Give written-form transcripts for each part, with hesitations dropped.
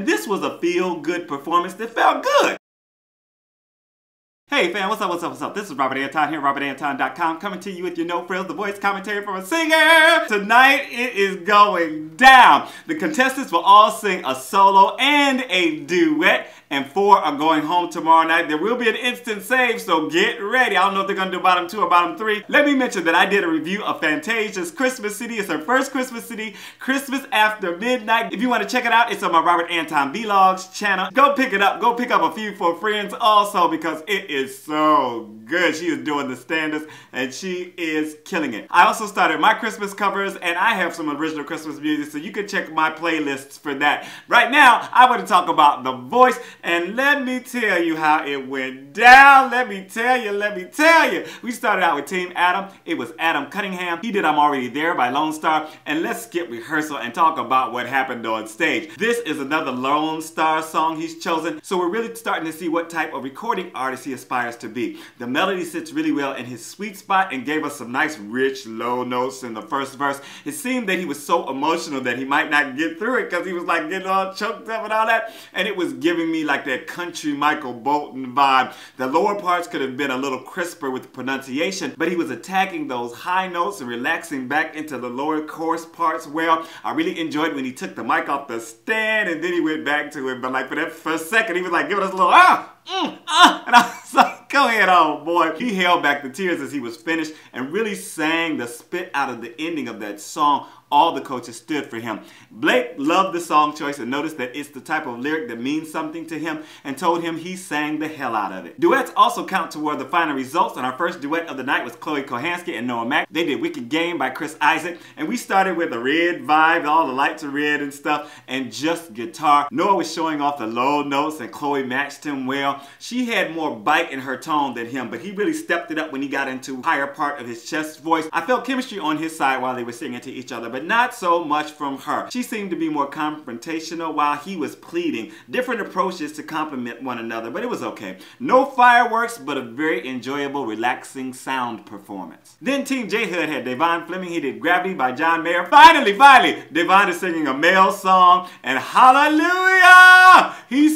and this was a feel-good performance that felt good. Hey fam, what's up, what's up, what's up? This is Robert Anton here, robertanton.com, coming to you with your no frills, the voice commentary from a singer. Tonight it is going down. The contestants will all sing a solo and a duet, and 4 are going home tomorrow night. There will be an instant save, so get ready. I don't know if they're gonna do bottom 2 or bottom 3. Let me mention that I did a review of Fantasia's Christmas City. It's her first Christmas City, Christmas After Midnight. If you want to check it out, it's on my Robert Anton Vlogs channel. Go pick it up. Go pick up a few for friends also, because it is so good. She is doing the standards and she is killing it. I also started my Christmas covers and I have some original Christmas music, so you can check my playlists for that. Right now, I want to talk about The Voice, and let me tell you how it went down. Let me tell you. We started out with TeamAdam. It was Adam Cunningham. He did I'm Already There by Lonestar, and let's skip rehearsal and talk about what happened on stage. This is another Lonestar song he's chosen, so we're really starting to see what type of recording artist he aspires to be. The melody sits really well in his sweet spot and gave us some nice rich low notes in the first verse. It seemed that he was so emotional that he might not get through it because he was like getting all choked up and all that, and it was giving me like that country Michael Bolton vibe. The lower parts could have been a little crisper with the pronunciation, but he was attacking those high notes and relaxing back into the lower chorus parts well. I really enjoyed when he took the mic off the stand and then he went back to it, but like for a second he was like giving us a little and I was like, go ahead on, boy. He held back the tears as he was finished and really sang the spit out of the ending of that song. All the coaches stood for him. Blake loved the song choice and noticed that it's the type of lyric that means something to him and told him he sang the hell out of it. Duets also count toward the final results, and our first duet of the night was Kohanski and Noah Mack. They did Wicked Game by Isaak, and we started with a red vibe, all the lights are red and stuff, and just guitar. Noah was showing off the low notes and Chloe matched him well. She had more bite in her tone than him, but he really stepped it up when he got into higher part of his chest voice. I felt chemistry on his side while they were singing to each other, but not so much from her. She seemed to be more confrontational while he was pleading. Different approaches to compliment one another, but it was okay. No fireworks, but a very enjoyable, relaxing sound performance. Then TeamJHud had Davon Fleming. He did Gravity by John Mayer. Finally, Davon is singing a male song, and hallelujah! He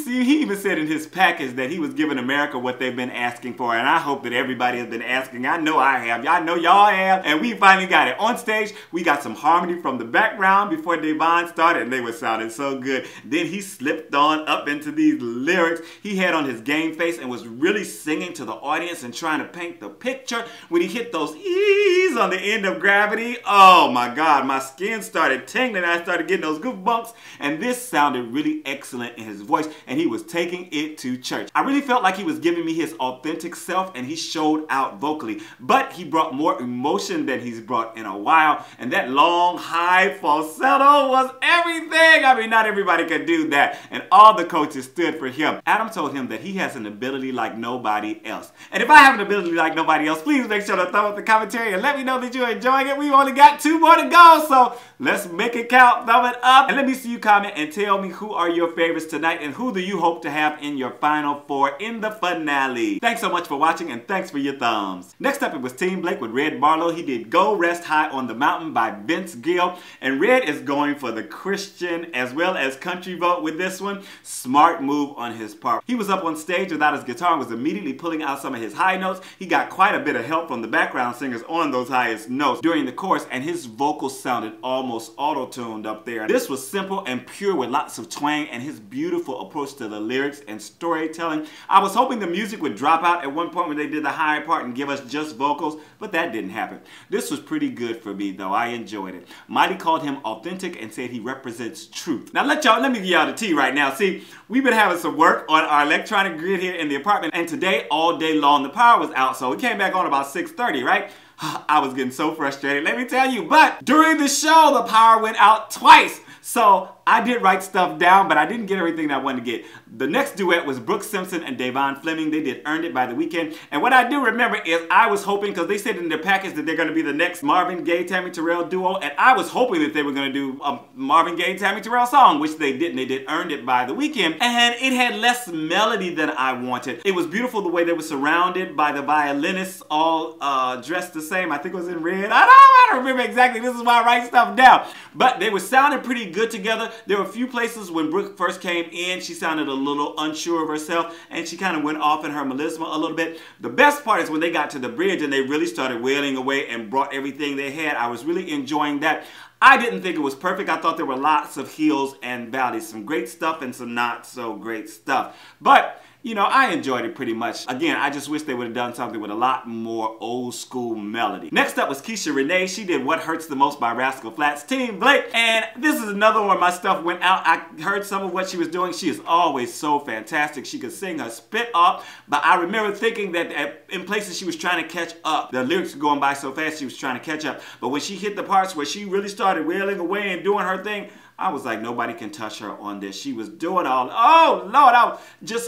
even said in his package that he was giving America what they've been asking for, and I hope that everybody has been asking. I know I have. I know y'all have, and we finally got it. On stage, we got some harmony from the background before Davon started, and they were sounding so good. Then he slipped on up into these lyrics. He had on his game face and was really singing to the audience and trying to paint the picture. When he hit those E's on the end of Gravity, oh my God, my skin started tingling. I started getting those goosebumps, and this sounded really excellent in his voice, and he was taking it to church. I really felt like he was giving me his authentic self, and he showed out vocally, but he brought more emotion than he's brought in a while, and that long, high falsetto was everything. I mean, not everybody could do that, and all the coaches stood for him. Adam told him that he has an ability like nobody else, and if I have an ability like nobody else, please make sure to thumb up the commentary and let me know that you're enjoying it. We've only got 2 more to go, so let's make it count. Thumb it up, and let me see you comment and tell me who are your favorites tonight and who do you hope to have in your final 4 in the finale. Thanks so much for watching, and thanks for your thumbs. Next up, it was TeamBlake with Red Marlow. He did Go Rest High on the Mountain by Vince Gill, and Red is going for the Christian as well as country vote with this one. Smart move on his part. He was up on stage without his guitar and was immediately pulling out some of his high notes. He got quite a bit of help from the background singers on those highest notes during the chorus, and his vocals sounded almost auto-tuned up there. This was simple and pure with lots of twang and his beautiful approach to the lyrics and storytelling. I was hoping the music would drop out at one point when they did the high part and give us just vocals, but that didn't happen. This was pretty good for me though. I enjoyed it. Miley called him authentic and said he represents truth. Now let me give y'all the tea right now. See, we've been having some work on our electronic grid here in the apartment, and today all day long the power was out, so we came back on about 6:30, right? I was getting so frustrated, let me tell you, but during the show the power went out twice. So I did write stuff down, but I didn't get everything that I wanted to get. The next duet was Brooke, Simpson, and Davon Fleming. They did Earned It by the Weeknd. And what I do remember is I was hoping, because they said in their package that they're going to be the next Marvin Gaye, Tammy Terrell duo, and I was hoping that they were going to do a Marvin Gaye, Tammy Terrell song, which they didn't. They did Earned It by the Weeknd, and it had less melody than I wanted. It was beautiful the way they were surrounded by the violinists, all dressed the same. I think it was in red. I don't remember exactly. This is why I write stuff down. But they were sounding pretty good together. There were a few places when Brooke first came in, she sounded a little unsure of herself, and she kind of went off in her melisma a little bit. The best part is when they got to the bridge and they really started wailing away and brought everything they had. I was really enjoying that. I didn't think it was perfect. I thought there were lots of hills and valleys, some great stuff and some not so great stuff. But you know, I enjoyed it pretty much. Again, I just wish they would have done something with a lot more old school melody. Next up was Keisha Renee. She did What Hurts the Most by Rascal Flatts, TeamBlake. And this is another one my stuff went out. I heard some of what she was doing. She is always so fantastic. She could sing her spit off. But I remember thinking that in places she was trying to catch up. The lyrics were going by so fast she was trying to catch up. But when she hit the parts where she really started wailing away and doing her thing, I was like, nobody can touch her on this. She was doing all, oh Lord,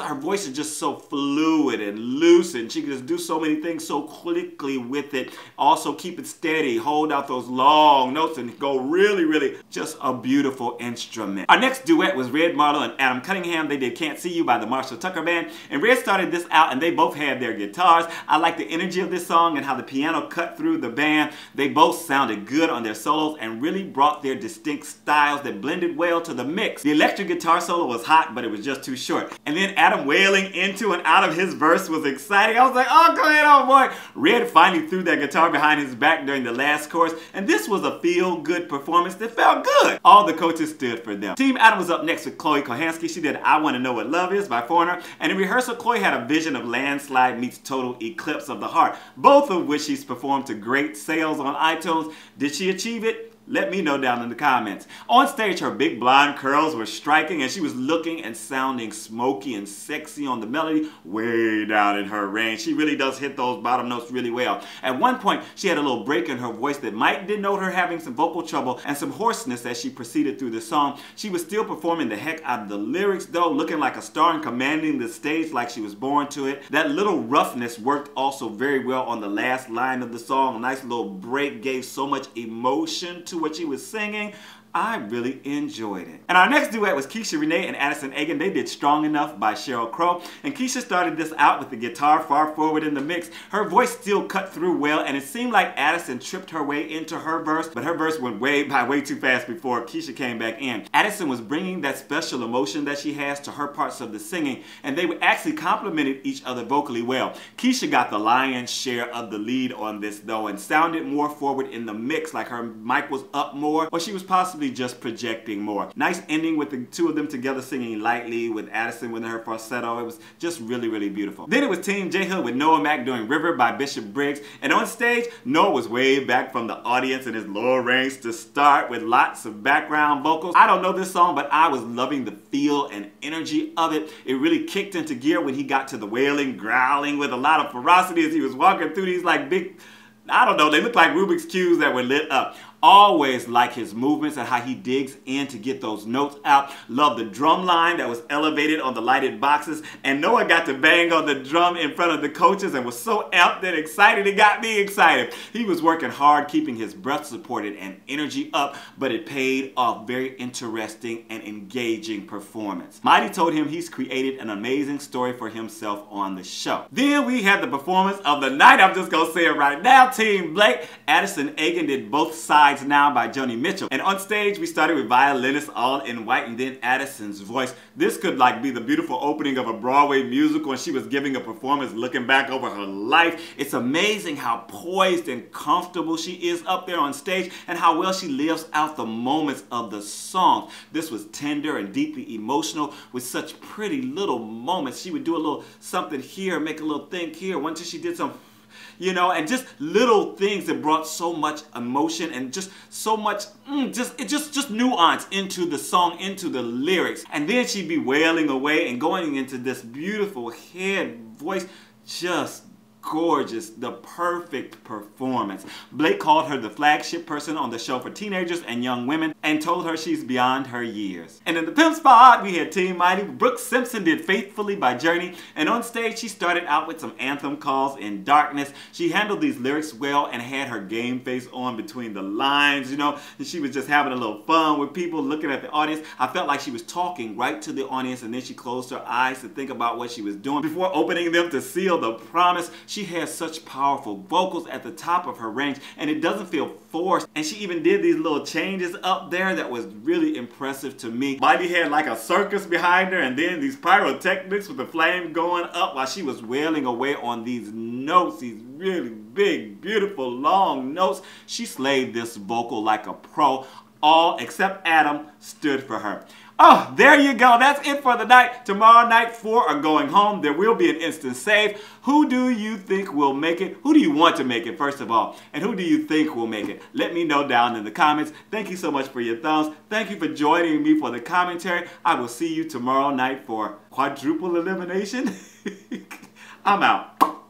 her voice is just so fluid and loose, and she can just do so many things so quickly with it. Also keep it steady, hold out those long notes and go really, really, just a beautiful instrument. Our next duet was Red, Marlow, and Adam Cunningham. They did Can't See You by the Marshall Tucker Band, and Red started this out and they both had their guitars. I like the energy of this song and how the piano cut through the band. They both sounded good on their solos and really brought their distinct styles that blended well to the mix. The electric guitar solo was hot, but it was just too short. And then Adam wailing into and out of his verse was exciting. I was like, oh, go ahead, oh boy. Red finally threw that guitar behind his back during the last chorus, and this was a feel-good performance that felt good. All the coaches stood for them. TeamAdam was up next with Kohanski. She did I Want to Know What Love Is by Foreigner, and in rehearsal, Chloe had a vision of Landslide meets Total Eclipse of the Heart, both of which she's performed to great sales on iTunes. Did she achieve it? Let me know down in the comments. On stage, her big blonde curls were striking and she was looking and sounding smoky and sexy on the melody way down in her range. She really does hit those bottom notes really well. At one point, she had a little break in her voice that might denote her having some vocal trouble and some hoarseness as she proceeded through the song. She was still performing the heck out of the lyrics though, looking like a star and commanding the stage like she was born to it. That little roughness worked also very well on the last line of the song. A nice little break gave so much emotion to what she was singing. I really enjoyed it. And our next duet was Keisha Renee and Addison Agan. They did Strong Enough by Sheryl Crow. And Keisha started this out with the guitar far forward in the mix. Her voice still cut through well, and it seemed like Addison tripped her way into her verse, but her verse went way too fast before Keisha came back in. Addison was bringing that special emotion that she has to her parts of the singing, and they actually complemented each other vocally well. Keisha got the lion's share of the lead on this though, and sounded more forward in the mix, like her mic was up more, or she was possibly just projecting more. Nice ending with the two of them together singing lightly with Addison with her falsetto. It was just really, really beautiful. Then it was TeamJHud with Noah Mack doing River by Bishop Briggs. And on stage, Noah was way back from the audience in his lower range to start with lots of background vocals. I don't know this song, but I was loving the feel and energy of it. It really kicked into gear when he got to the wailing, growling with a lot of ferocity as he was walking through these like big, I don't know, they look like Rubik's Cubes that were lit up. Always like his movements and how he digs in to get those notes out. Love the drum line that was elevated on the lighted boxes. And Noah got to bang on the drum in front of the coaches and was so amped and excited. It got me excited. He was working hard, keeping his breath supported and energy up, but it paid off. Very interesting and engaging performance. Miley told him he's created an amazing story for himself on the show. Then we had the performance of the night. I'm just gonna say it right now. TeamBlake. Addison Agan did Both Sides Now by Joni Mitchell. And on stage, we started with violinists all in white and then Addison's voice. This could like be the beautiful opening of a Broadway musical, and she was giving a performance looking back over her life. It's amazing how poised and comfortable she is up there on stage and how well she lives out the moments of the song. This was tender and deeply emotional with such pretty little moments. She would do a little something here, make a little thing here. One time she did some, you know, and just little things that brought so much emotion and just so much, just nuance into the song, into the lyrics. And then she'd be wailing away and going into this beautiful head voice, just gorgeous, the perfect performance. Blake called her the flagship person on the show for teenagers and young women and told her she's beyond her years. And in the pimp spot, we had Team Mighty. Brooke Simpson did Faithfully by Journey, and on stage she started out with some anthem calls in darkness. She handled these lyrics well and had her game face on between the lines, you know, and she was just having a little fun with people looking at the audience. I felt like she was talking right to the audience, and then she closed her eyes to think about what she was doing before opening them to seal the promise. She has such powerful vocals at the top of her range, and it doesn't feel forced. And she even did these little changes up there there that was really impressive to me. Miley had like a circus behind her, and then these pyrotechnics with the flame going up while she was wailing away on these notes, these really big, beautiful, long notes. She slayed this vocal like a pro. All except Adam stood for her. Oh, there you go. That's it for the night. Tomorrow night, 4 are going home. There will be an instant save. Who do you think will make it? Who do you want to make it, first of all? And who do you think will make it? Let me know down in the comments. Thank you so much for your thumbs. Thank you for joining me for the commentary. I will see you tomorrow night for quadruple elimination. I'm out.